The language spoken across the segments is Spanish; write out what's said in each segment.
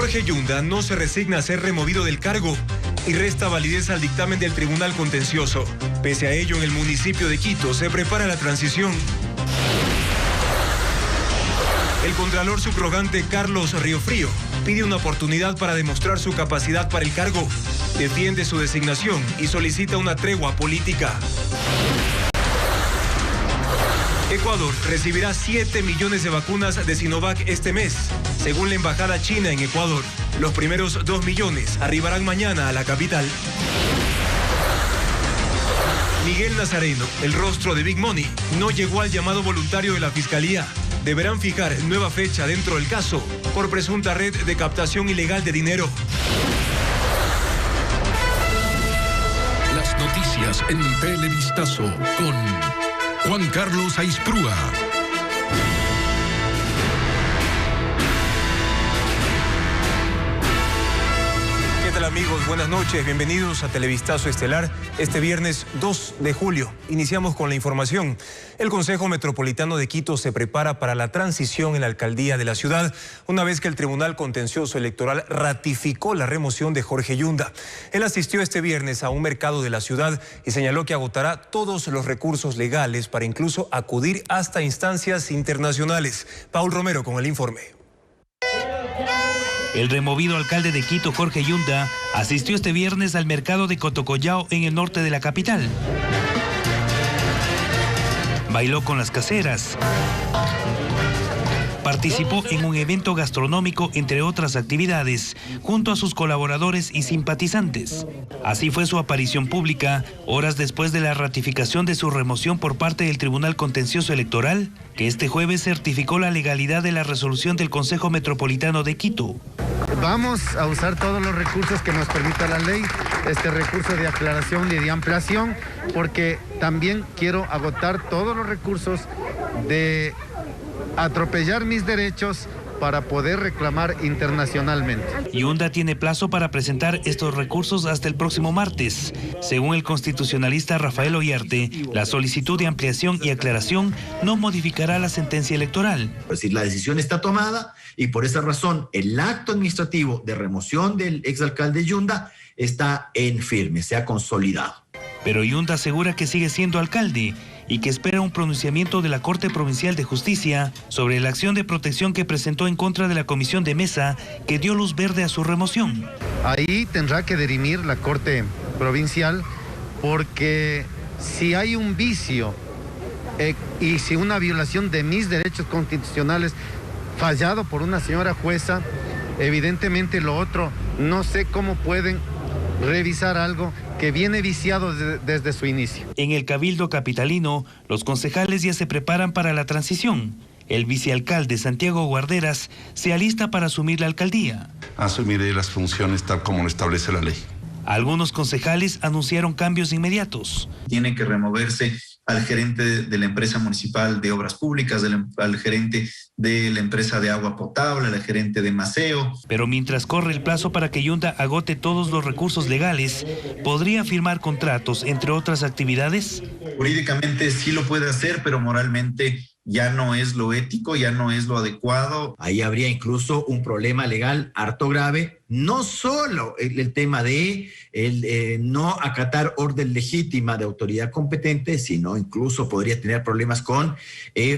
Jorge Yunda no se resigna a ser removido del cargo y resta validez al dictamen del Tribunal Contencioso. Pese a ello, en el municipio de Quito se prepara la transición. El contralor subrogante Carlos Riofrío pide una oportunidad para demostrar su capacidad para el cargo. Defiende su designación y solicita una tregua política. Ecuador recibirá 7 millones de vacunas de Sinovac este mes, según la Embajada China en Ecuador. Los primeros 2 millones arribarán mañana a la capital. Miguel Nazareno, el rostro de Big Money, no llegó al llamado voluntario de la Fiscalía. Deberán fijar nueva fecha dentro del caso por presunta red de captación ilegal de dinero. Las noticias en Televistazo con Juan Carlos Aisprúa. ¿Qué tal, amigos? Buenas noches, bienvenidos a Televistazo Estelar. Este viernes 2 de julio iniciamos con la información. El Consejo Metropolitano de Quito se prepara para la transición en la alcaldía de la ciudad, una vez que el Tribunal Contencioso Electoral ratificó la remoción de Jorge Yunda. Él asistió este viernes a un mercado de la ciudad y señaló que agotará todos los recursos legales para incluso acudir hasta instancias internacionales. Paul Romero con el informe. El removido alcalde de Quito, Jorge Yunda, asistió este viernes al mercado de Cotocollao en el norte de la capital. Bailó con las caseras. Participó en un evento gastronómico, entre otras actividades, junto a sus colaboradores y simpatizantes. Así fue su aparición pública, horas después de la ratificación de su remoción por parte del Tribunal Contencioso Electoral, que este jueves certificó la legalidad de la resolución del Consejo Metropolitano de Quito. Vamos a usar todos los recursos que nos permita la ley, este recurso de aclaración y de ampliación, porque también quiero agotar todos los recursos de atropellar mis derechos para poder reclamar internacionalmente. Yunda tiene plazo para presentar estos recursos hasta el próximo martes. Según el constitucionalista Rafael Ollarte, la solicitud de ampliación y aclaración no modificará la sentencia electoral. Es decir, la decisión está tomada y por esa razón el acto administrativo de remoción del exalcalde Yunda está en firme, se ha consolidado. Pero Yunda asegura que sigue siendo alcalde y que espera un pronunciamiento de la Corte Provincial de Justicia sobre la acción de protección que presentó en contra de la Comisión de Mesa que dio luz verde a su remoción. Ahí tendrá que dirimir la Corte Provincial, porque si hay un vicio y si una violación de mis derechos constitucionales fallado por una señora jueza, evidentemente lo otro, no sé cómo pueden revisar algo que viene viciado desde su inicio. En el Cabildo Capitalino, los concejales ya se preparan para la transición. El vicealcalde Santiago Guarderas se alista para asumir la alcaldía. Asumiré las funciones tal como lo establece la ley. Algunos concejales anunciaron cambios inmediatos. Tiene que removerse al gerente de la empresa municipal de obras públicas, al gerente de la empresa de agua potable, al gerente de Maceo. Pero mientras corre el plazo para que Yunda agote todos los recursos legales, ¿podría firmar contratos, entre otras actividades? Jurídicamente sí lo puede hacer, pero moralmente ya no es lo ético, ya no es lo adecuado. Ahí habría incluso un problema legal harto grave, no solo el tema de no acatar orden legítima de autoridad competente, sino incluso podría tener problemas con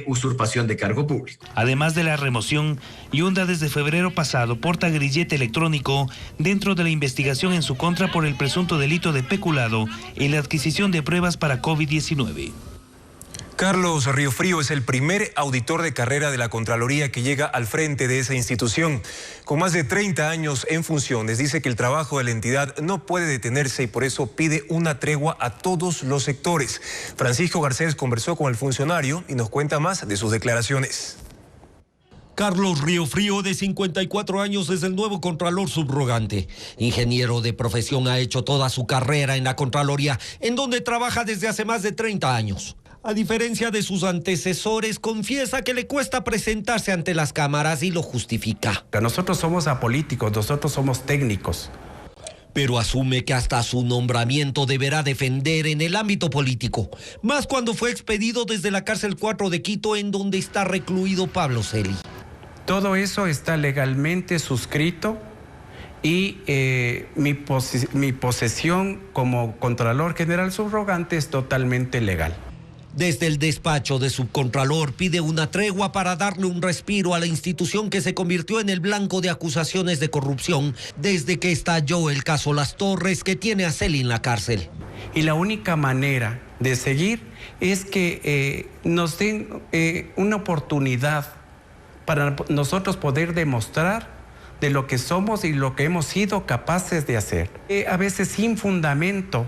usurpación de cargo público. Además de la remoción, Yunda desde febrero pasado porta grillete electrónico dentro de la investigación en su contra por el presunto delito de peculado en la adquisición de pruebas para COVID-19. Carlos Riofrío es el primer auditor de carrera de la Contraloría que llega al frente de esa institución. Con más de 30 años en funciones, dice que el trabajo de la entidad no puede detenerse y por eso pide una tregua a todos los sectores. Francisco Garcés conversó con el funcionario y nos cuenta más de sus declaraciones. Carlos Riofrío, de 54 años, es el nuevo Contralor subrogante. Ingeniero de profesión, ha hecho toda su carrera en la Contraloría, en donde trabaja desde hace más de 30 años. A diferencia de sus antecesores, confiesa que le cuesta presentarse ante las cámaras y lo justifica. Nosotros somos apolíticos, nosotros somos técnicos. Pero asume que hasta su nombramiento deberá defender en el ámbito político, más cuando fue expedido desde la cárcel 4 de Quito, en donde está recluido Pablo Celi. Todo eso está legalmente suscrito y mi posesión como Contralor General Subrogante es totalmente legal. Desde el despacho de subcontralor pide una tregua para darle un respiro a la institución que se convirtió en el blanco de acusaciones de corrupción desde que estalló el caso Las Torres, que tiene a Celi en la cárcel. Y la única manera de seguir es que nos den una oportunidad para nosotros poder demostrar de lo que somos y lo que hemos sido capaces de hacer. A veces sin fundamento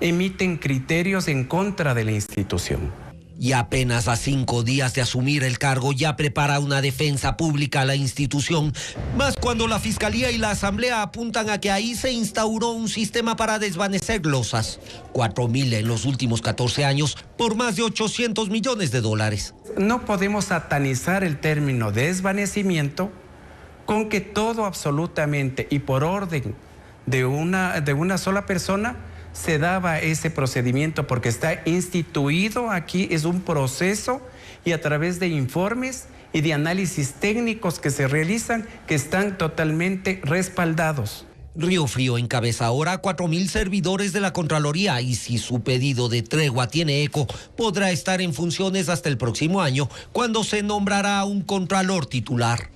emiten criterios en contra de la institución. Y apenas a 5 días de asumir el cargo ya prepara una defensa pública a la institución, más cuando la Fiscalía y la Asamblea apuntan a que ahí se instauró un sistema para desvanecer glosas. 4.000 en los últimos 14 años por más de $800 millones. No podemos satanizar el término desvanecimiento con que todo absolutamente y por orden de una sola persona se daba ese procedimiento, porque está instituido aquí, es un proceso, y a través de informes y de análisis técnicos que se realizan, que están totalmente respaldados. Río Frío encabeza ahora 4.000 servidores de la Contraloría y si su pedido de tregua tiene eco, podrá estar en funciones hasta el próximo año, cuando se nombrará un contralor titular.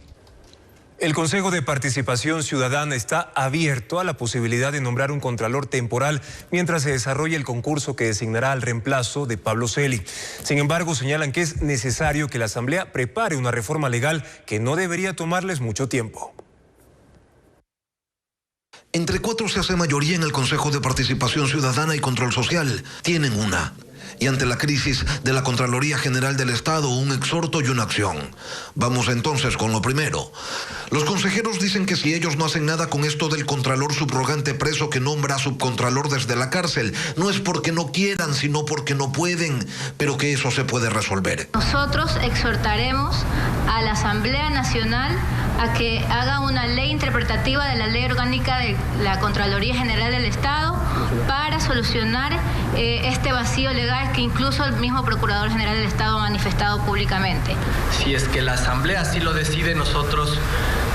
El Consejo de Participación Ciudadana está abierto a la posibilidad de nombrar un contralor temporal mientras se desarrolle el concurso que designará al reemplazo de Pablo Celi. Sin embargo, señalan que es necesario que la Asamblea prepare una reforma legal que no debería tomarles mucho tiempo. Entre 4 se hace mayoría en el Consejo de Participación Ciudadana y Control Social. Tienen una. Y ante la crisis de la Contraloría General del Estado, un exhorto y una acción. Vamos entonces con lo primero. Los consejeros dicen que si ellos no hacen nada con esto del contralor subrogante preso que nombra a subcontralor desde la cárcel, no es porque no quieran, sino porque no pueden, pero que eso se puede resolver. Nosotros exhortaremos a la Asamblea Nacional a que haga una ley interpretativa de la Ley Orgánica de la Contraloría General del Estado para solucionar este vacío legal que incluso el mismo Procurador General del Estado ha manifestado públicamente. Si es que la Asamblea así lo decide, nosotros,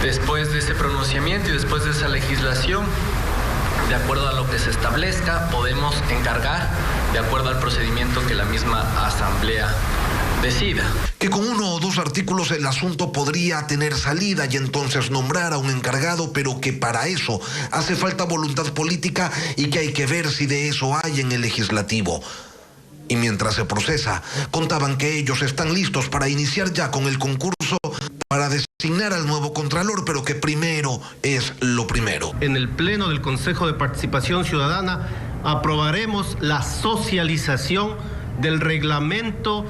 después de ese pronunciamiento y después de esa legislación, de acuerdo a lo que se establezca, podemos encargar, de acuerdo al procedimiento que la misma Asamblea decida. Que con 1 o 2 artículos el asunto podría tener salida y entonces nombrar a un encargado, pero que para eso hace falta voluntad política y que hay que ver si de eso hay en el legislativo. Y mientras se procesa, contaban que ellos están listos para iniciar ya con el concurso para designar al nuevo contralor, pero que primero es lo primero. En el Pleno del Consejo de Participación Ciudadana aprobaremos la socialización del reglamento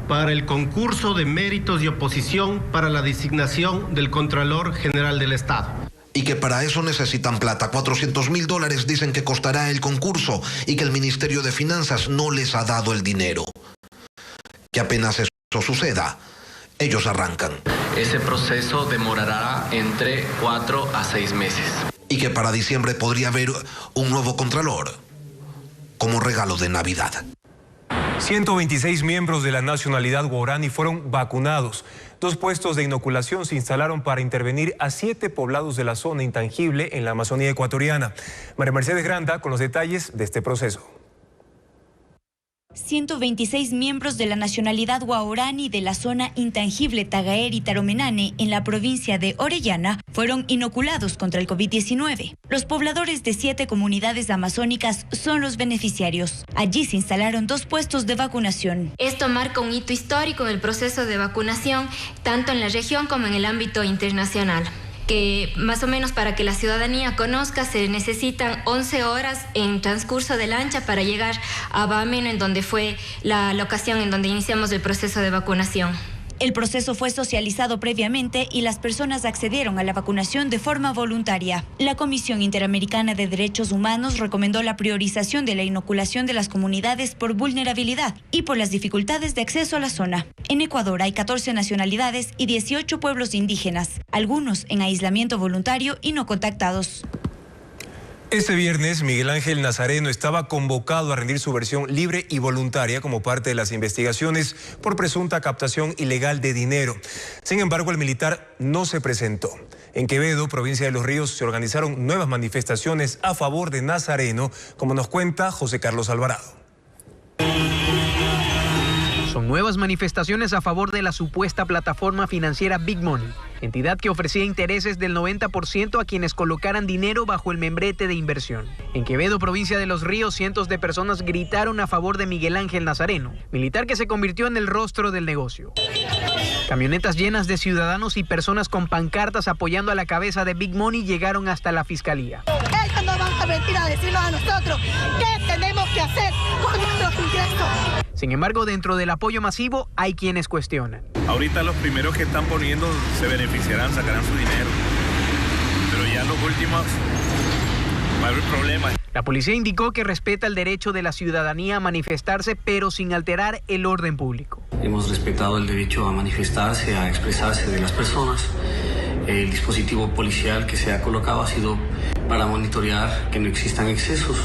para el concurso de méritos y oposición para la designación del Contralor General del Estado. Y que para eso necesitan plata. $400.000 dicen que costará el concurso y que el Ministerio de Finanzas no les ha dado el dinero. Que apenas eso suceda, ellos arrancan. Ese proceso demorará entre 4 a 6 meses. Y que para diciembre podría haber un nuevo contralor, como regalo de Navidad. 126 miembros de la nacionalidad guaraní fueron vacunados. 2 puestos de inoculación se instalaron para intervenir a 7 poblados de la zona intangible en la Amazonía ecuatoriana. María Mercedes Granda con los detalles de este proceso. 126 miembros de la nacionalidad guaraní de la zona intangible Tagaer y Taromenane en la provincia de Orellana fueron inoculados contra el COVID-19. Los pobladores de 7 comunidades amazónicas son los beneficiarios. Allí se instalaron 2 puestos de vacunación. Esto marca un hito histórico en el proceso de vacunación, tanto en la región como en el ámbito internacional. Que más o menos para que la ciudadanía conozca se necesitan 11 horas en transcurso de lancha para llegar a Bamen, en donde fue la ocasión en donde iniciamos el proceso de vacunación. El proceso fue socializado previamente y las personas accedieron a la vacunación de forma voluntaria. La Comisión Interamericana de Derechos Humanos recomendó la priorización de la inoculación de las comunidades por vulnerabilidad y por las dificultades de acceso a la zona. En Ecuador hay 14 nacionalidades y 18 pueblos indígenas, algunos en aislamiento voluntario y no contactados. Este viernes, Miguel Ángel Nazareno estaba convocado a rendir su versión libre y voluntaria como parte de las investigaciones por presunta captación ilegal de dinero. Sin embargo, el militar no se presentó. En Quevedo, provincia de Los Ríos, se organizaron nuevas manifestaciones a favor de Nazareno, como nos cuenta José Carlos Alvarado. Son nuevas manifestaciones a favor de la supuesta plataforma financiera Big Money, entidad que ofrecía intereses del 90% a quienes colocaran dinero bajo el membrete de inversión. En Quevedo, provincia de Los Ríos, cientos de personas gritaron a favor de Miguel Ángel Nazareno, militar que se convirtió en el rostro del negocio. Camionetas llenas de ciudadanos y personas con pancartas apoyando a la cabeza de Big Money llegaron hasta la fiscalía. Ellos no van a venir a decirnos a nosotros qué tenemos que hacer con nuestros ingresos. Sin embargo, dentro del apoyo masivo hay quienes cuestionan. Ahorita los primeros que están poniendo se beneficiarán, sacarán su dinero. Pero ya los últimos va a haber problemas. La policía indicó que respeta el derecho de la ciudadanía a manifestarse, pero sin alterar el orden público. Hemos respetado el derecho a manifestarse, a expresarse de las personas. El dispositivo policial que se ha colocado ha sido para monitorear que no existan excesos.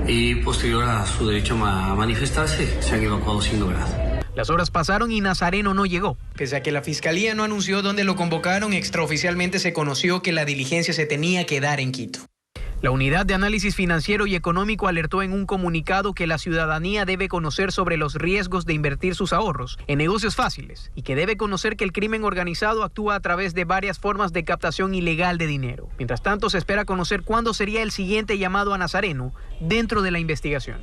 Y posterior a su derecho a manifestarse, se han evacuado sin novedad. Las horas pasaron y Nazareno no llegó. Pese a que la fiscalía no anunció dónde lo convocaron, extraoficialmente se conoció que la diligencia se tenía que dar en Quito. La Unidad de Análisis Financiero y Económico alertó en un comunicado que la ciudadanía debe conocer sobre los riesgos de invertir sus ahorros en negocios fáciles y que debe conocer que el crimen organizado actúa a través de varias formas de captación ilegal de dinero. Mientras tanto, se espera conocer cuándo sería el siguiente llamado a Nazareno dentro de la investigación.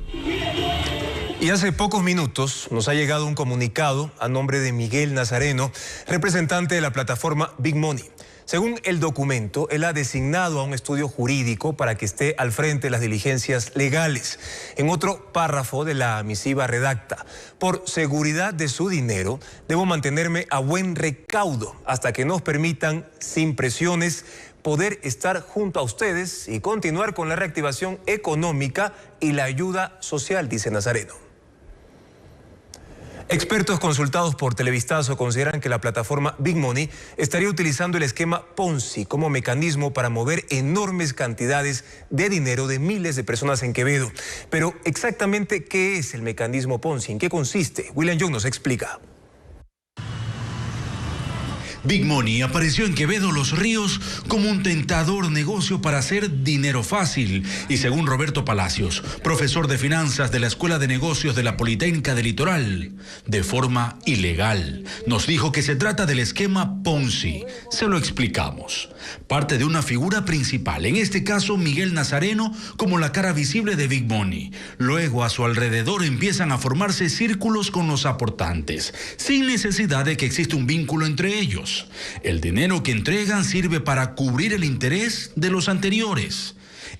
Y hace pocos minutos nos ha llegado un comunicado a nombre de Miguel Nazareno, representante de la plataforma Big Money. Según el documento, él ha designado a un estudio jurídico para que esté al frente de las diligencias legales. En otro párrafo de la misiva redacta: por seguridad de su dinero, debo mantenerme a buen recaudo hasta que nos permitan, sin presiones, poder estar junto a ustedes y continuar con la reactivación económica y la ayuda social, dice Nazareno. Expertos consultados por Televistazo consideran que la plataforma Big Money estaría utilizando el esquema Ponzi como mecanismo para mover enormes cantidades de dinero de miles de personas en Quevedo. Pero exactamente, ¿qué es el mecanismo Ponzi? ¿En qué consiste? William Young nos explica. Big Money apareció en Quevedo, Los Ríos, como un tentador negocio para hacer dinero fácil. Y según Roberto Palacios, profesor de finanzas de la Escuela de Negocios de la Politécnica del Litoral, de forma ilegal, nos dijo que se trata del esquema Ponzi. Se lo explicamos. Parte de una figura principal, en este caso Miguel Nazareno, como la cara visible de Big Money. Luego, a su alrededor empiezan a formarse círculos con los aportantes, sin necesidad de que exista un vínculo entre ellos. El dinero que entregan sirve para cubrir el interés de los anteriores.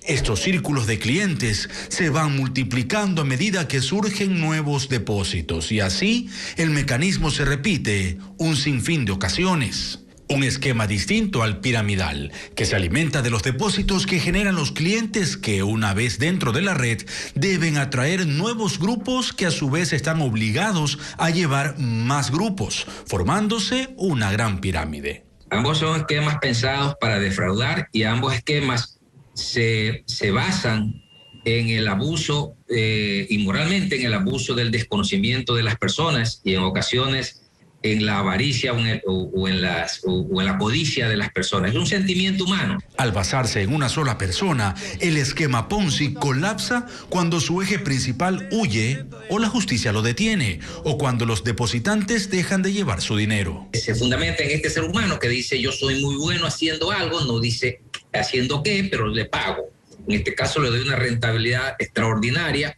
Estos círculos de clientes se van multiplicando a medida que surgen nuevos depósitos y así el mecanismo se repite un sinfín de ocasiones. Un esquema distinto al piramidal, que se alimenta de los depósitos que generan los clientes que, una vez dentro de la red, deben atraer nuevos grupos que a su vez están obligados a llevar más grupos, formándose una gran pirámide. Ambos son esquemas pensados para defraudar y ambos esquemas se basan en el abuso, inmoralmente en el abuso del desconocimiento de las personas y en ocasiones en la avaricia o en la codicia de las personas. Es un sentimiento humano. Al basarse en una sola persona, el esquema Ponzi colapsa cuando su eje principal huye o la justicia lo detiene o cuando los depositantes dejan de llevar su dinero. Se fundamenta en este ser humano que dice yo soy muy bueno haciendo algo, no dice haciendo qué, pero le pago. En este caso le doy una rentabilidad extraordinaria,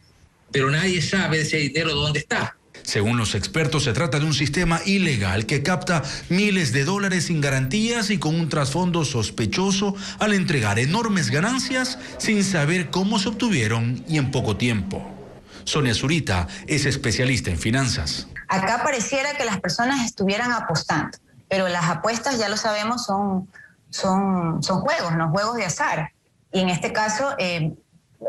pero nadie sabe de ese dinero dónde está. Según los expertos, se trata de un sistema ilegal que capta miles de dólares sin garantías y con un trasfondo sospechoso al entregar enormes ganancias sin saber cómo se obtuvieron y en poco tiempo. Sonia Zurita es especialista en finanzas. Acá pareciera que las personas estuvieran apostando, pero las apuestas, ya lo sabemos, son juegos, no juegos de azar. Y en este caso,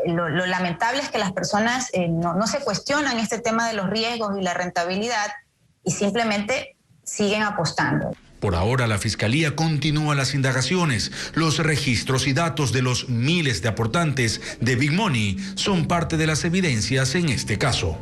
lo lamentable es que las personas no se cuestionan este tema de los riesgos y la rentabilidad y simplemente siguen apostando. Por ahora, la Fiscalía continúa las indagaciones. Los registros y datos de los miles de aportantes de Big Money son parte de las evidencias en este caso.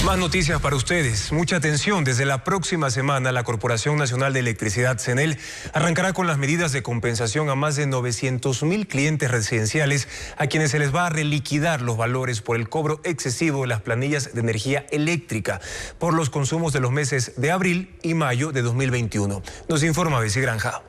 Más noticias para ustedes. Mucha atención. Desde la próxima semana, la Corporación Nacional de Electricidad, CNEL, arrancará con las medidas de compensación a más de 900.000 clientes residenciales a quienes se les va a reliquidar los valores por el cobro excesivo de las planillas de energía eléctrica por los consumos de los meses de abril y mayo de 2021. Nos informa Bessie Granja.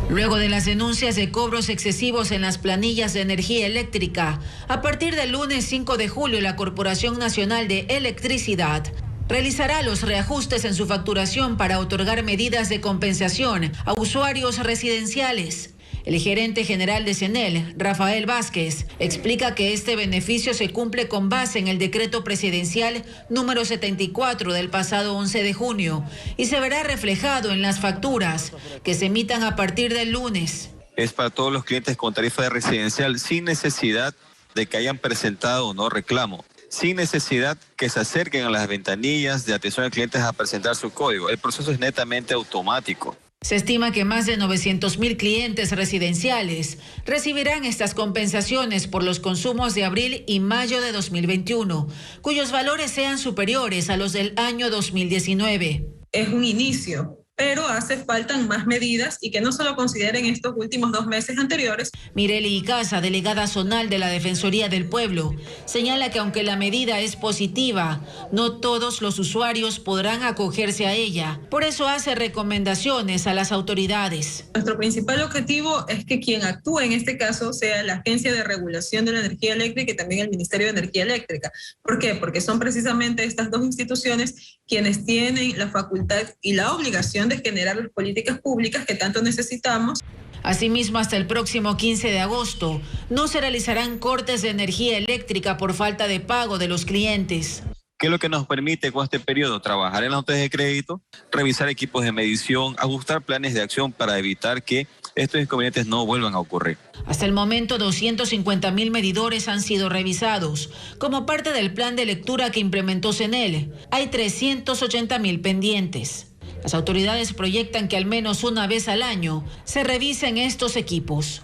Luego de las denuncias de cobros excesivos en las planillas de energía eléctrica, a partir del lunes 5 de julio la Corporación Nacional de Electricidad realizará los reajustes en su facturación para otorgar medidas de compensación a usuarios residenciales. El gerente general de CNEL, Rafael Vázquez, explica que este beneficio se cumple con base en el decreto presidencial número 74 del pasado 11 de junio y se verá reflejado en las facturas que se emitan a partir del lunes. Es para todos los clientes con tarifa de residencial sin necesidad de que hayan presentado o no reclamo, sin necesidad que se acerquen a las ventanillas de atención a clientes a presentar su código. El proceso es netamente automático. Se estima que más de 900.000 clientes residenciales recibirán estas compensaciones por los consumos de abril y mayo de 2021, cuyos valores sean superiores a los del año 2019. Es un inicio, pero hace falta más medidas y que no solo consideren estos últimos 2 meses anteriores. Mireli Icaza, delegada zonal de la Defensoría del Pueblo, señala que aunque la medida es positiva, no todos los usuarios podrán acogerse a ella. Por eso hace recomendaciones a las autoridades. Nuestro principal objetivo es que quien actúe en este caso sea la Agencia de Regulación de la Energía Eléctrica y también el Ministerio de Energía Eléctrica. ¿Por qué? Porque son precisamente estas dos instituciones quienes tienen la facultad y la obligación de generar las políticas públicas que tanto necesitamos. Asimismo, hasta el próximo 15 de agosto no se realizarán cortes de energía eléctrica por falta de pago de los clientes. ¿Qué es lo que nos permite con este periodo? Trabajar en las notas de crédito, revisar equipos de medición, ajustar planes de acción para evitar que estos inconvenientes no vuelvan a ocurrir. Hasta el momento, 250.000 medidores han sido revisados. Como parte del plan de lectura que implementó CNEL, hay 380.000 pendientes. Las autoridades proyectan que al menos una vez al año se revisen estos equipos.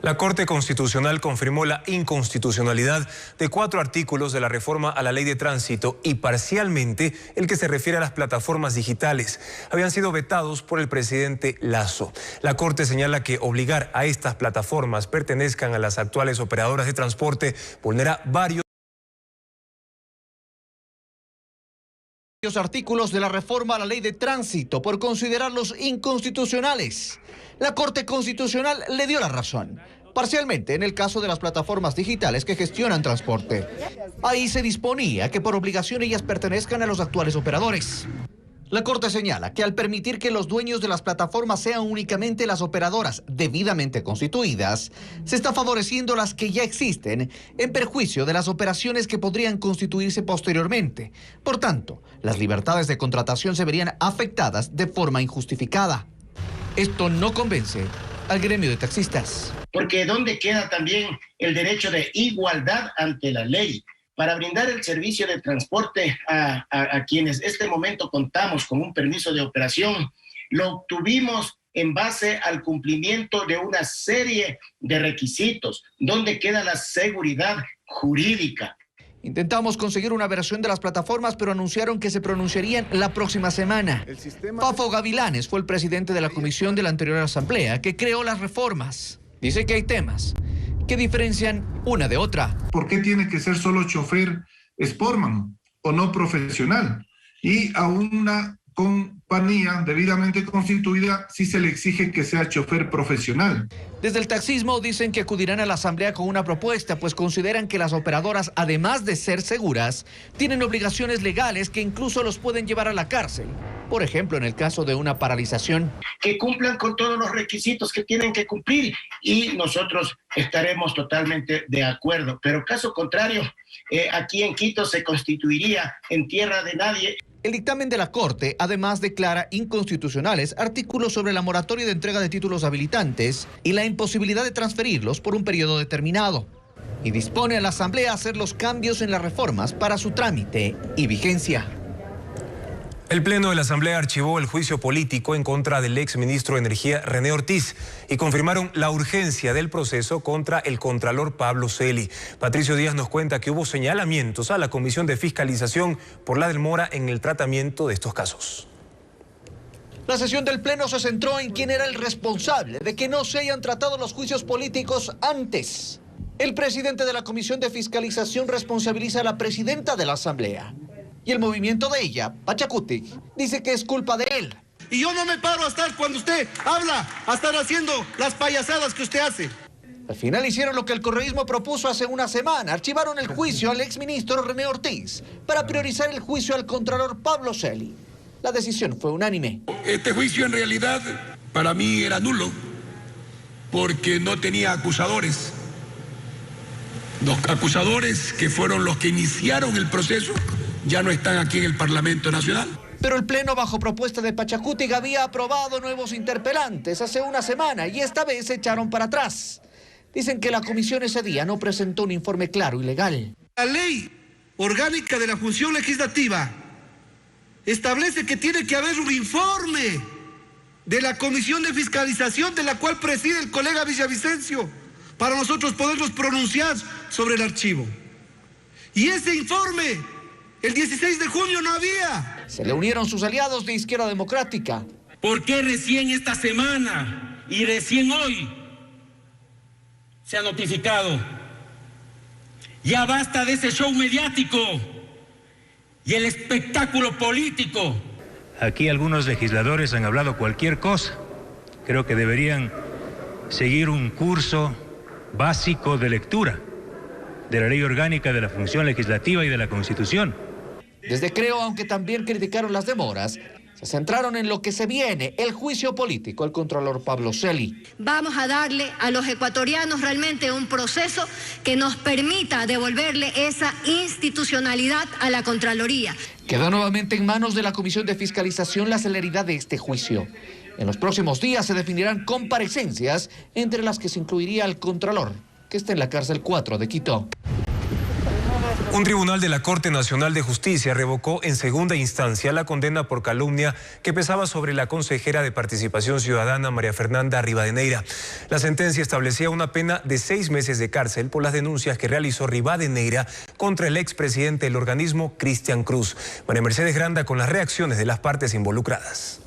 La Corte Constitucional confirmó la inconstitucionalidad de 4 artículos de la reforma a la Ley de Tránsito y parcialmente el que se refiere a las plataformas digitales. Habían sido vetados por el presidente Lasso. La Corte señala que obligar a estas plataformas pertenezcan a las actuales operadoras de transporte vulnera varios artículos de la reforma a la Ley de Tránsito por considerarlos inconstitucionales. La Corte Constitucional le dio la razón, parcialmente en el caso de las plataformas digitales que gestionan transporte. Ahí se disponía que por obligación ellas pertenezcan a los actuales operadores. La Corte señala que al permitir que los dueños de las plataformas sean únicamente las operadoras debidamente constituidas, se está favoreciendo las que ya existen en perjuicio de las operaciones que podrían constituirse posteriormente. Por tanto, las libertades de contratación se verían afectadas de forma injustificada. Esto no convence al gremio de taxistas. Porque ¿dónde queda también el derecho de igualdad ante la ley? Para brindar el servicio de transporte a quienes en este momento contamos con un permiso de operación, lo obtuvimos en base al cumplimiento de una serie de requisitos. ¿Dónde queda la seguridad jurídica? Intentamos conseguir una versión de las plataformas, pero anunciaron que se pronunciarían la próxima semana. Fafo Gavilanes fue el presidente de la comisión de la anterior asamblea que creó las reformas. Dice que hay temas que diferencian una de otra. ¿Por qué tiene que ser solo chofer sportman o no profesional? Y a una compañía debidamente constituida sí se le exige que sea chofer profesional. Desde el taxismo dicen que acudirán a la asamblea con una propuesta, pues consideran que las operadoras, además de ser seguras, tienen obligaciones legales que incluso los pueden llevar a la cárcel. Por ejemplo, en el caso de una paralización. Que cumplan con todos los requisitos que tienen que cumplir y nosotros estaremos totalmente de acuerdo. Pero caso contrario, aquí en Quito se constituiría en tierra de nadie. El dictamen de la Corte además declara inconstitucionales artículos sobre la moratoria de entrega de títulos habilitantes y la imposibilidad de transferirlos por un periodo determinado. Y dispone a la Asamblea hacer los cambios en las reformas para su trámite y vigencia. El Pleno de la Asamblea archivó el juicio político en contra del exministro de Energía René Ortiz y confirmaron la urgencia del proceso contra el contralor Pablo Celi. Patricio Díaz nos cuenta que hubo señalamientos a la Comisión de Fiscalización por la demora en el tratamiento de estos casos. La sesión del Pleno se centró en quién era el responsable de que no se hayan tratado los juicios políticos antes. El presidente de la Comisión de Fiscalización responsabiliza a la presidenta de la Asamblea. Y el movimiento de ella, Pachacuti, dice que es culpa de él. Y yo no me paro a estar cuando usted habla, a estar haciendo las payasadas que usted hace. Al final hicieron lo que el correísmo propuso hace una semana. Archivaron el juicio al exministro René Ortiz para priorizar el juicio al contralor Pablo Celi. La decisión fue unánime. Este juicio en realidad para mí era nulo porque no tenía acusadores. Los acusadores que fueron los que iniciaron el proceso ya no están aquí en el Parlamento Nacional. Pero el Pleno, bajo propuesta de Pachacuti, había aprobado nuevos interpelantes hace una semana y esta vez se echaron para atrás. Dicen que la comisión ese día no presentó un informe claro y legal. La ley orgánica de la función legislativa establece que tiene que haber un informe de la Comisión de Fiscalización, de la cual preside el colega Villavicencio, para nosotros podernos pronunciar sobre el archivo. Y ese informe, el 16 de junio no había. Se le unieron sus aliados de Izquierda Democrática. ¿Por qué recién esta semana y recién hoy se ha notificado? Ya basta de ese show mediático y el espectáculo político. Aquí algunos legisladores han hablado cualquier cosa. Creo que deberían seguir un curso básico de lectura de la Ley Orgánica de la Función Legislativa y de la Constitución. Desde Creo, aunque también criticaron las demoras, se centraron en lo que se viene, el juicio político al contralor Pablo Celi. Vamos a darle a los ecuatorianos realmente un proceso que nos permita devolverle esa institucionalidad a la Contraloría. Queda nuevamente en manos de la Comisión de Fiscalización la celeridad de este juicio. En los próximos días se definirán comparecencias, entre las que se incluiría al contralor, que está en la cárcel 4 de Quito. Un tribunal de la Corte Nacional de Justicia revocó en segunda instancia la condena por calumnia que pesaba sobre la consejera de Participación Ciudadana María Fernanda Rivadeneira. La sentencia establecía una pena de 6 meses de cárcel por las denuncias que realizó Rivadeneira contra el expresidente del organismo, Cristian Cruz. María Mercedes Granda con las reacciones de las partes involucradas.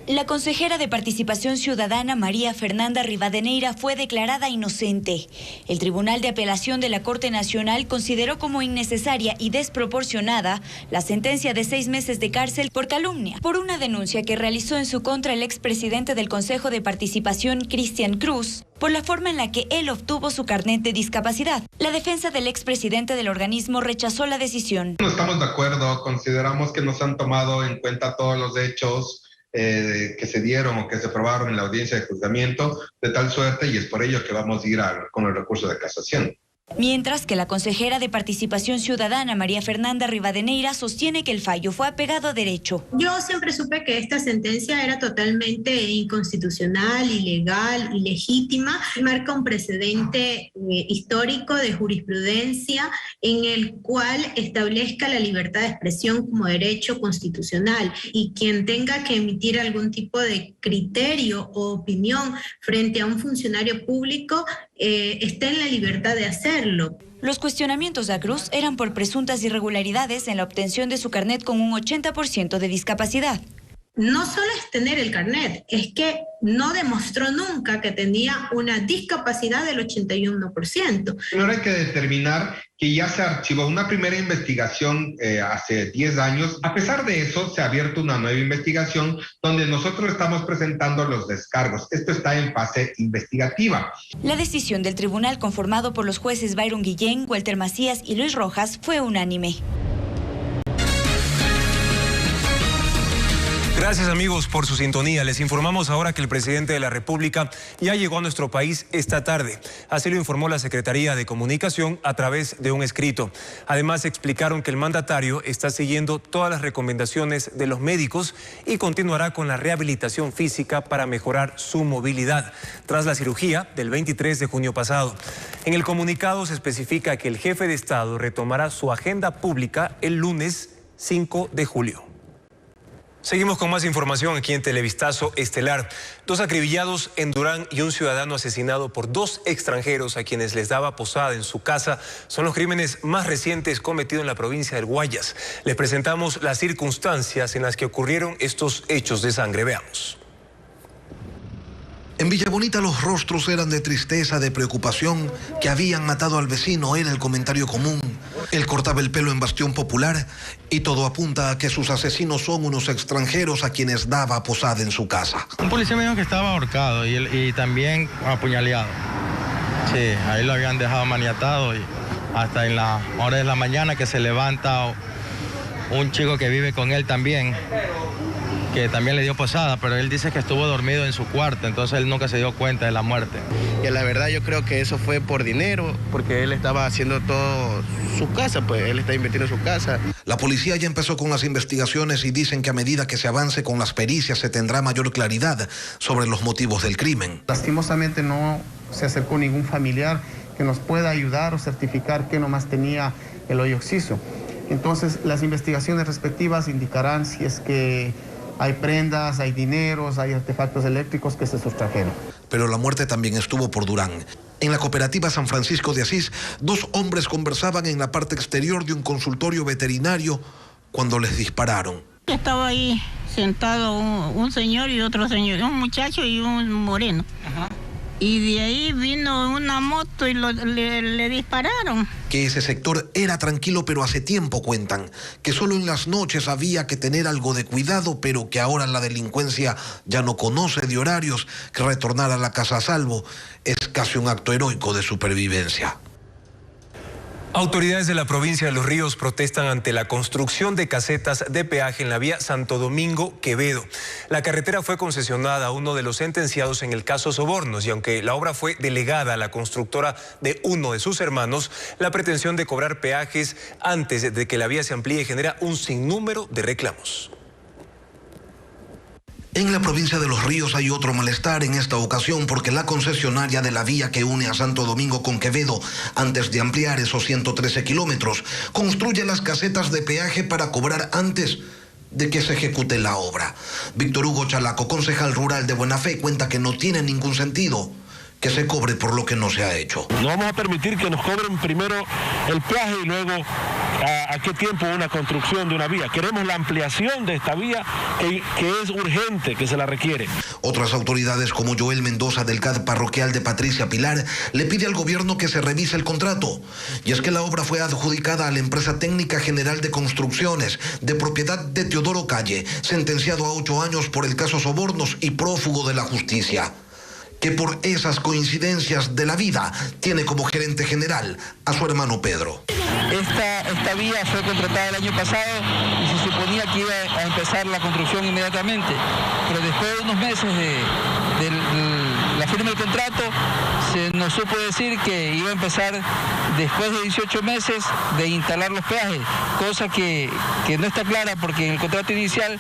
La consejera de Participación Ciudadana María Fernanda Rivadeneira fue declarada inocente. El Tribunal de Apelación de la Corte Nacional consideró como innecesaria y desproporcionada la sentencia de 6 meses de cárcel por calumnia, por una denuncia que realizó en su contra el expresidente del Consejo de Participación, Cristian Cruz, por la forma en la que él obtuvo su carnet de discapacidad. La defensa del expresidente del organismo rechazó la decisión. No estamos de acuerdo, consideramos que no se han tomado en cuenta todos los hechos que se dieron o que se probaron en la audiencia de juzgamiento, de tal suerte, y es por ello que vamos a ir con el recurso de casación. Mientras que la consejera de Participación Ciudadana, María Fernanda Rivadeneira, sostiene que el fallo fue apegado a derecho. Yo siempre supe que esta sentencia era totalmente inconstitucional, ilegal, ilegítima. Marca un precedente histórico de jurisprudencia en el cual establezca la libertad de expresión como derecho constitucional, y quien tenga que emitir algún tipo de criterio o opinión frente a un funcionario público está en la libertad de hacerlo. Los cuestionamientos a Cruz eran por presuntas irregularidades en la obtención de su carnet con un 80% de discapacidad. No solo es tener el carnet, es que no demostró nunca que tenía una discapacidad del 81%. Primero hay que determinar que ya se archivó una primera investigación hace 10 años. A pesar de eso, se ha abierto una nueva investigación donde nosotros estamos presentando los descargos. Esto está en fase investigativa. La decisión del tribunal, conformado por los jueces Byron Guillén, Walter Macías y Luis Rojas, fue unánime. Gracias amigos por su sintonía. Les informamos ahora que el presidente de la República ya llegó a nuestro país esta tarde. Así lo informó la Secretaría de Comunicación a través de un escrito. Además explicaron que el mandatario está siguiendo todas las recomendaciones de los médicos y continuará con la rehabilitación física para mejorar su movilidad tras la cirugía del 23 de junio pasado. En el comunicado se especifica que el jefe de Estado retomará su agenda pública el lunes 5 de julio. Seguimos con más información aquí en Televistazo Estelar. 2 acribillados en Durán y un ciudadano asesinado por 2 extranjeros a quienes les daba posada en su casa son los crímenes más recientes cometidos en la provincia del Guayas. Les presentamos las circunstancias en las que ocurrieron estos hechos de sangre. Veamos. En Villa Bonita los rostros eran de tristeza, de preocupación, que habían matado al vecino, era el comentario común. Él cortaba el pelo en Bastión Popular y todo apunta a que sus asesinos son unos extranjeros a quienes daba posada en su casa. Un policía me dijo que estaba ahorcado y también apuñaleado. Sí, ahí lo habían dejado maniatado y hasta en la hora de la mañana que se levanta un chico que vive con él también, que también le dio posada, pero él dice que estuvo dormido en su cuarto, entonces él nunca se dio cuenta de la muerte. Y la verdad yo creo que eso fue por dinero, porque él estaba haciendo todo su casa, pues él está invirtiendo en su casa. La policía ya empezó con las investigaciones y dicen que a medida que se avance con las pericias se tendrá mayor claridad sobre los motivos del crimen. Lastimosamente no se acercó ningún familiar que nos pueda ayudar o certificar que nomás tenía el hoyo occiso. Entonces las investigaciones respectivas indicarán si es que hay prendas, hay dineros, hay artefactos eléctricos que se sustrajeron. Pero la muerte también estuvo por Durán. En la cooperativa San Francisco de Asís, 2 hombres conversaban en la parte exterior de un consultorio veterinario cuando les dispararon. Estaba ahí sentado un señor y otro señor, un muchacho y un moreno. Ajá. Y de ahí vino una moto y le dispararon. Que ese sector era tranquilo, pero hace tiempo cuentan que solo en las noches había que tener algo de cuidado, pero que ahora la delincuencia ya no conoce de horarios, que retornar a la casa a salvo es casi un acto heroico de supervivencia. Autoridades de la provincia de Los Ríos protestan ante la construcción de casetas de peaje en la vía Santo Domingo-Quevedo. La carretera fue concesionada a uno de los sentenciados en el caso Sobornos y aunque la obra fue delegada a la constructora de uno de sus hermanos, la pretensión de cobrar peajes antes de que la vía se amplíe genera un sinnúmero de reclamos. En la provincia de Los Ríos hay otro malestar en esta ocasión porque la concesionaria de la vía que une a Santo Domingo con Quevedo, antes de ampliar esos 113 kilómetros, construye las casetas de peaje para cobrar antes de que se ejecute la obra. Víctor Hugo Chalaco, concejal rural de Buena Fe, cuenta que no tiene ningún sentido que se cobre por lo que no se ha hecho. No vamos a permitir que nos cobren primero el peaje y luego a qué tiempo una construcción de una vía. Queremos la ampliación de esta vía que es urgente, que se la requiere. Otras autoridades como Joel Mendoza del CAD parroquial de Patricia Pilar le pide al gobierno que se revise el contrato. Y es que la obra fue adjudicada a la empresa Técnica General de Construcciones de propiedad de Teodoro Calle, sentenciado a 8 años por el caso Sobornos y prófugo de la justicia, que por esas coincidencias de la vida tiene como gerente general a su hermano Pedro. Esta vía fue contratada el año pasado y se suponía que iba a empezar la construcción inmediatamente, pero después de unos meses de la firma del contrato se nos supo decir que iba a empezar después de 18 meses de instalar los peajes, cosa que no está clara porque en el contrato inicial,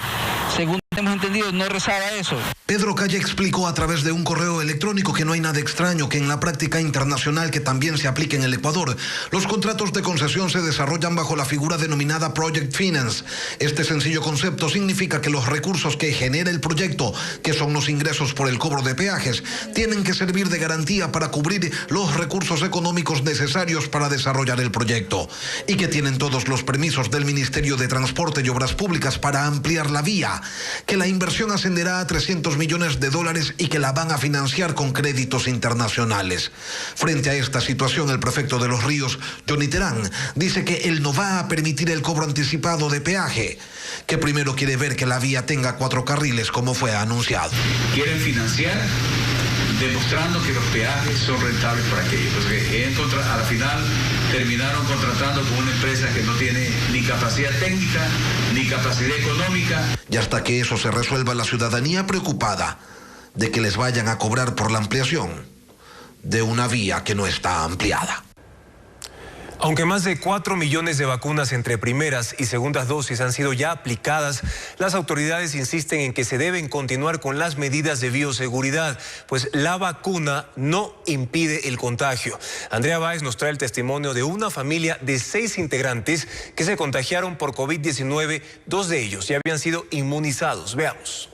según hemos entendido, no rezaba eso. Pedro Calle explicó a través de un correo electrónico que no hay nada extraño, que en la práctica internacional que también se aplica en el Ecuador, los contratos de concesión se desarrollan bajo la figura denominada Project Finance. Este sencillo concepto significa que los recursos que genera el proyecto, que son los ingresos por el cobro de peajes, tienen que servir de garantía para cubrir los recursos económicos necesarios para desarrollar el proyecto y que tienen todos los permisos del Ministerio de Transporte y Obras Públicas para ampliar la vía, que la inversión ascenderá a $300 millones y que la van a financiar con créditos internacionales. Frente a esta situación, el prefecto de Los Ríos, Johnny Terán, dice que él no va a permitir el cobro anticipado de peaje, que primero quiere ver que la vía tenga 4 carriles como fue anunciado. Quieren financiar demostrando que los peajes son rentables para aquellos, porque a la final terminaron contratando con una empresa que no tiene ni capacidad técnica ni capacidad económica. Y hasta que eso se resuelva, la ciudadanía preocupada de que les vayan a cobrar por la ampliación de una vía que no está ampliada. Aunque más de 4 millones de vacunas entre primeras y segundas dosis han sido ya aplicadas, las autoridades insisten en que se deben continuar con las medidas de bioseguridad, pues la vacuna no impide el contagio. Andrea Báez nos trae el testimonio de una familia de 6 integrantes que se contagiaron por COVID-19. 2 de ellos ya habían sido inmunizados. Veamos.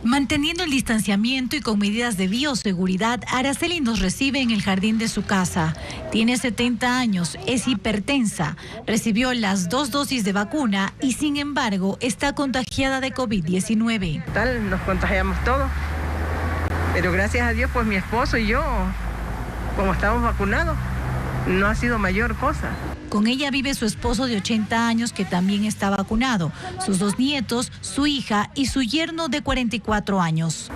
Manteniendo el distanciamiento y con medidas de bioseguridad, Araceli nos recibe en el jardín de su casa. Tiene 70 años, es hipertensa, recibió las 2 dosis de vacuna y sin embargo está contagiada de COVID-19. Tal, nos contagiamos todos, pero gracias a Dios pues mi esposo y yo, como estamos vacunados, no ha sido mayor cosa. Con ella vive su esposo de 80 años que también está vacunado, sus 2 nietos, su hija y su yerno de 44 años.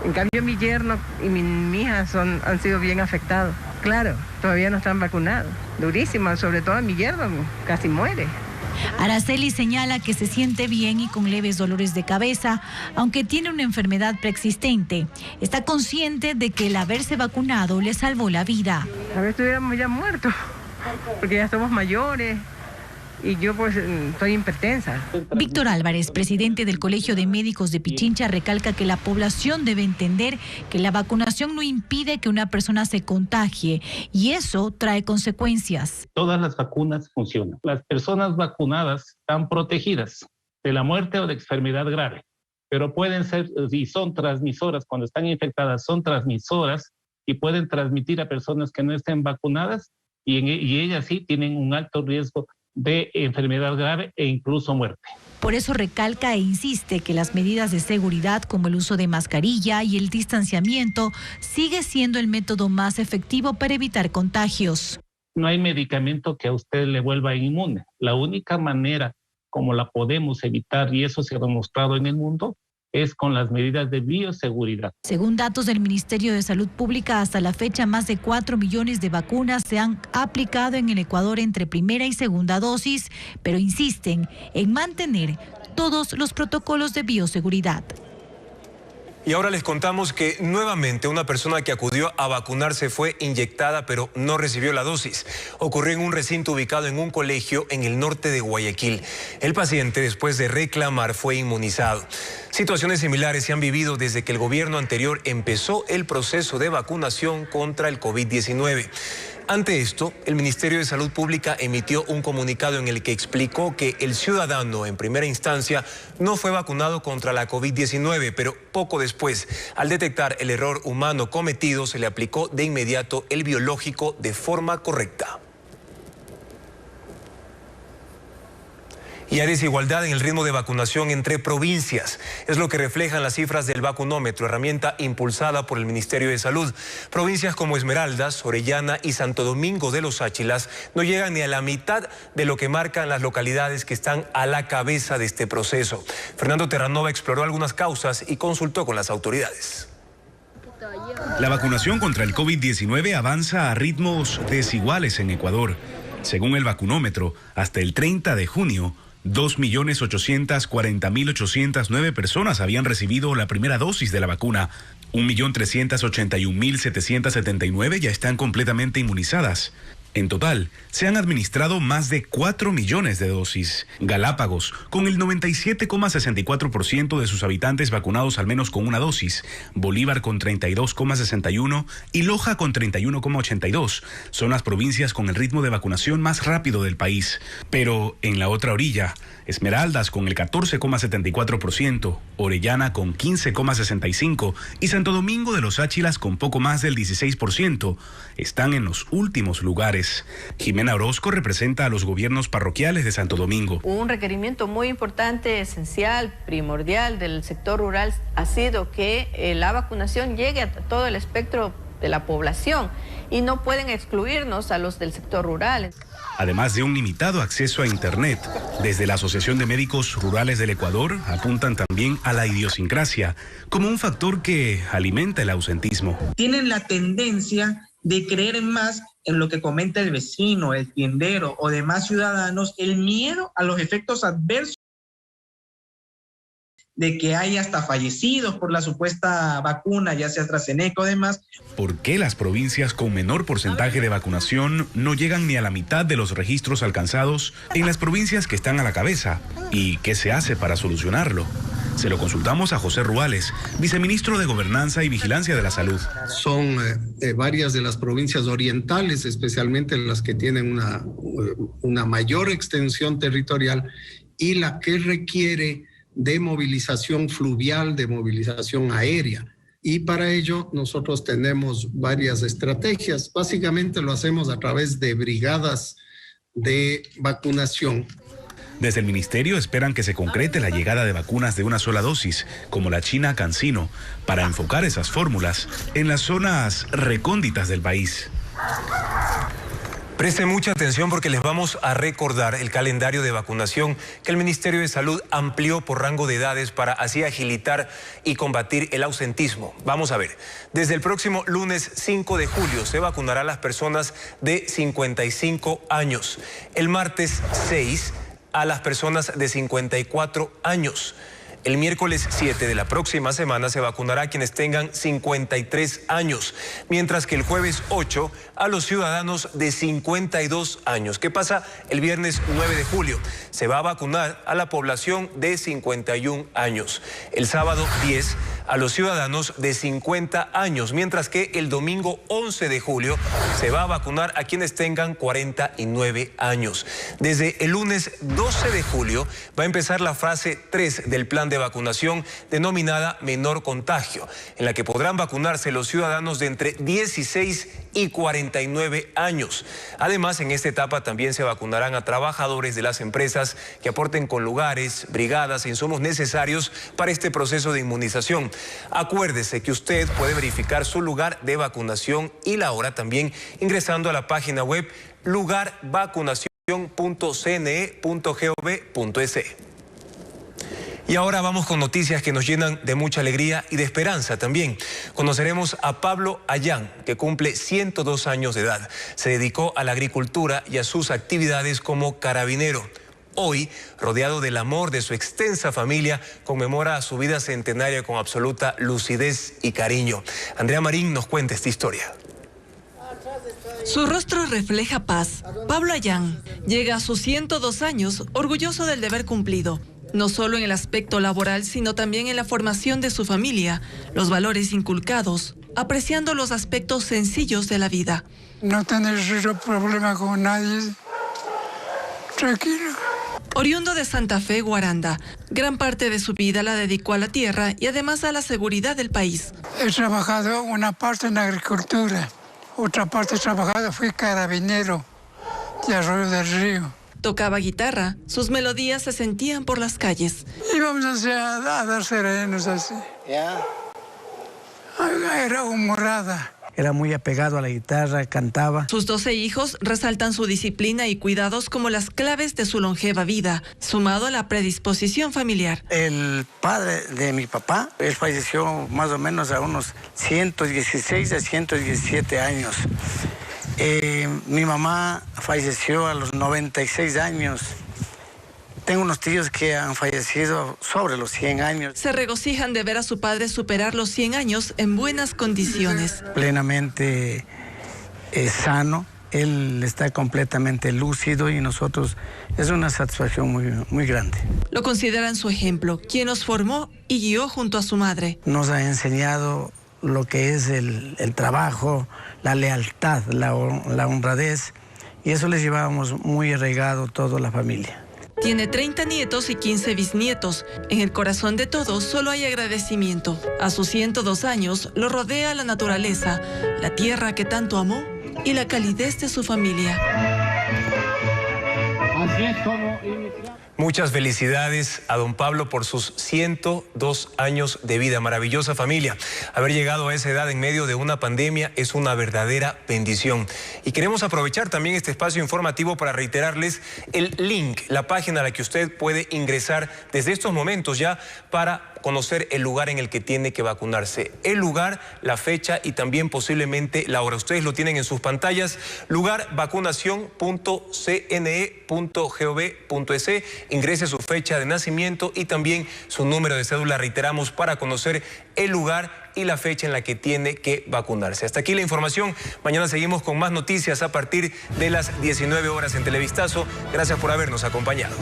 En cambio mi yerno y mi hija han sido bien afectados. Claro, todavía no están vacunados. Durísimo, sobre todo mi yerno casi muere. Araceli señala que se siente bien y con leves dolores de cabeza, aunque tiene una enfermedad preexistente. Está consciente de que el haberse vacunado le salvó la vida. A ver, estuviéramos ya muertos, porque ya somos mayores y yo pues estoy hipertensa. Víctor Álvarez, presidente del Colegio de Médicos de Pichincha, recalca que la población debe entender que la vacunación no impide que una persona se contagie y eso trae consecuencias. Todas las vacunas funcionan. Las personas vacunadas están protegidas de la muerte o de enfermedad grave, pero pueden ser y son transmisoras, cuando están infectadas son transmisoras y pueden transmitir a personas que no estén vacunadas y ellas sí tienen un alto riesgo de enfermedad grave e incluso muerte. Por eso recalca e insiste que las medidas de seguridad como el uso de mascarilla y el distanciamiento sigue siendo el método más efectivo para evitar contagios. No hay medicamento que a usted le vuelva inmune. La única manera como la podemos evitar, y eso se ha demostrado en el mundo, es con las medidas de bioseguridad. Según datos del Ministerio de Salud Pública, hasta la fecha más de 4 millones de vacunas se han aplicado en el Ecuador entre primera y segunda dosis, pero insisten en mantener todos los protocolos de bioseguridad. Y ahora les contamos que nuevamente una persona que acudió a vacunarse fue inyectada pero no recibió la dosis. Ocurrió en un recinto ubicado en un colegio en el norte de Guayaquil. El paciente, después de reclamar, fue inmunizado. Situaciones similares se han vivido desde que el gobierno anterior empezó el proceso de vacunación contra el COVID-19. Ante esto, el Ministerio de Salud Pública emitió un comunicado en el que explicó que el ciudadano en primera instancia no fue vacunado contra la COVID-19, pero poco después, al detectar el error humano cometido, se le aplicó de inmediato el biológico de forma correcta. Y hay desigualdad en el ritmo de vacunación entre provincias. Es lo que reflejan las cifras del vacunómetro, herramienta impulsada por el Ministerio de Salud. Provincias como Esmeraldas, Orellana y Santo Domingo de los Áchilas no llegan ni a la mitad de lo que marcan las localidades que están a la cabeza de este proceso. Fernando Terranova exploró algunas causas y consultó con las autoridades. La vacunación contra el COVID-19 avanza a ritmos desiguales en Ecuador. Según el vacunómetro, hasta el 30 de junio, 2.840.809 personas habían recibido la primera dosis de la vacuna. 1.381.779 ya están completamente inmunizadas. En total, se han administrado más de 4 millones de dosis. Galápagos, con el 97,64% de sus habitantes vacunados al menos con una dosis. Bolívar con 32,61% y Loja con 31,82%. Son las provincias con el ritmo de vacunación más rápido del país. Pero en la otra orilla, Esmeraldas con el 14,74%, Orellana con 15,65% y Santo Domingo de los Áchilas con poco más del 16%. Están en los últimos lugares. Jimena Orozco representa a los gobiernos parroquiales de Santo Domingo. Un requerimiento muy importante, esencial, primordial del sector rural ha sido que la vacunación llegue a todo el espectro de la población y no pueden excluirnos a los del sector rural. Además de un limitado acceso a Internet, desde la Asociación de Médicos Rurales del Ecuador apuntan también a la idiosincrasia como un factor que alimenta el ausentismo. Tienen la tendencia de creer más en lo que comenta el vecino, el tiendero o demás ciudadanos, el miedo a los efectos adversos de que hay hasta fallecidos por la supuesta vacuna, ya sea AstraZeneca o demás. ¿Por qué las provincias con menor porcentaje de vacunación no llegan ni a la mitad de los registros alcanzados en las provincias que están a la cabeza? ¿Y qué se hace para solucionarlo? Se lo consultamos a José Ruales, viceministro de Gobernanza y Vigilancia de la Salud. Son varias de las provincias orientales, especialmente las que tienen una mayor extensión territorial y la que requiere de movilización fluvial, de movilización aérea. Y para ello nosotros tenemos varias estrategias. Básicamente lo hacemos a través de brigadas de vacunación. Desde el ministerio esperan que se concrete la llegada de vacunas de una sola dosis, como la china CanSino, para enfocar esas fórmulas en las zonas recónditas del país. Presten mucha atención porque les vamos a recordar el calendario de vacunación que el Ministerio de Salud amplió por rango de edades para así agilitar y combatir el ausentismo. Vamos a ver, desde el próximo lunes 5 de julio se vacunará a las personas de 55 años. El martes 6 a las personas de 54 años. El miércoles 7 de la próxima semana se vacunará a quienes tengan 53 años, mientras que el jueves 8 a los ciudadanos de 52 años. ¿Qué pasa? El viernes 9 de julio se va a vacunar a la población de 51 años. El sábado 10 a los ciudadanos de 50 años, mientras que el domingo 11 de julio se va a vacunar a quienes tengan 49 años. Desde el lunes 12 de julio va a empezar la fase 3 del plan de vacunación denominada menor contagio, en la que podrán vacunarse los ciudadanos de entre 16 y 49 años. Además, en esta etapa también se vacunarán a trabajadores de las empresas que aporten con lugares, brigadas e insumos necesarios para este proceso de inmunización. Acuérdese que usted puede verificar su lugar de vacunación y la hora también ingresando a la página web lugarvacunacion.cne.gov.es. Y ahora vamos con noticias que nos llenan de mucha alegría y de esperanza también. Conoceremos a Pablo Ayán, que cumple 102 años de edad. Se dedicó a la agricultura y a sus actividades como carabinero. Hoy, rodeado del amor de su extensa familia, conmemora su vida centenaria con absoluta lucidez y cariño. Andrea Marín nos cuenta esta historia. Su rostro refleja paz. Pablo Ayán llega a sus 102 años orgulloso del deber cumplido. No solo en el aspecto laboral, sino también en la formación de su familia, los valores inculcados, apreciando los aspectos sencillos de la vida. No tener problema con nadie, tranquilo. Oriundo de Santa Fe, Guaranda, gran parte de su vida la dedicó a la tierra y además a la seguridad del país. He trabajado una parte en agricultura, otra parte fui carabinero de Arroyo del Río. Tocaba guitarra, sus melodías se sentían por las calles. Íbamos a dar serenos así. ¿Ya? Era humorada. Era muy apegado a la guitarra, cantaba. Sus 12 hijos resaltan su disciplina y cuidados como las claves de su longeva vida, sumado a la predisposición familiar. El padre de mi papá, él falleció más o menos a unos 116 a 117 años. Mi mamá falleció a los 96 años. Tengo unos tíos que han fallecido sobre los 100 años. Se regocijan de ver a su padre superar los 100 años en buenas condiciones. Plenamente sano, él está completamente lúcido y nosotros es una satisfacción muy grande. Lo consideran su ejemplo, quien nos formó y guió junto a su madre. Nos ha enseñado lo que es el trabajo, la lealtad, la honradez, y eso les llevábamos muy arraigado toda la familia. Tiene 30 nietos y 15 bisnietos. En el corazón de todos solo hay agradecimiento. A sus 102 años lo rodea la naturaleza, la tierra que tanto amó y la calidez de su familia. Así es como... Muchas felicidades a don Pablo por sus 102 años de vida. Maravillosa familia. Haber llegado a esa edad en medio de una pandemia es una verdadera bendición. Y queremos aprovechar también este espacio informativo para reiterarles el link, la página a la que usted puede ingresar desde estos momentos ya para conocer el lugar en el que tiene que vacunarse. El lugar, la fecha y también posiblemente la hora. Ustedes lo tienen en sus pantallas. Lugarvacunacion.cne.gov.es. ingrese su fecha de nacimiento y también su número de cédula, reiteramos, para conocer el lugar y la fecha en la que tiene que vacunarse. Hasta aquí la información. Mañana seguimos con más noticias a partir de las 19 horas en Televistazo. Gracias por habernos acompañado.